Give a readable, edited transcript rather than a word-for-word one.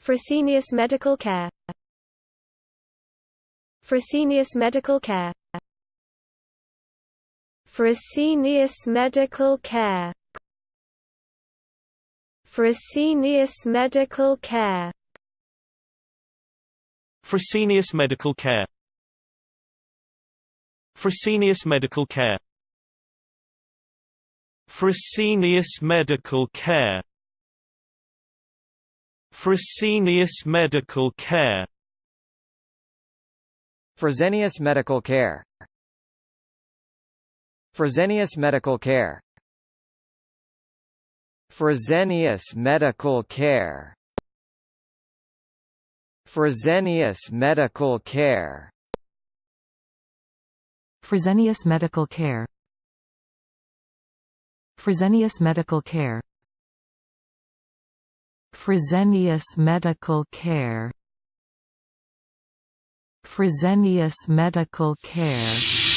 Fresenius Medical Care. Fresenius Medical Care. Fresenius Medical Care. Fresenius Medical Care. Fresenius Medical Care. Fresenius Medical Care. Fresenius Medical Care. Fresenius Medical Care. Fresenius Medical Care. Fresenius Medical Care. Fresenius Medical Care. Fresenius Medical Care. Fresenius Medical Care. Fresenius Medical Care. Fresenius Medical Care. Fresenius Medical Care.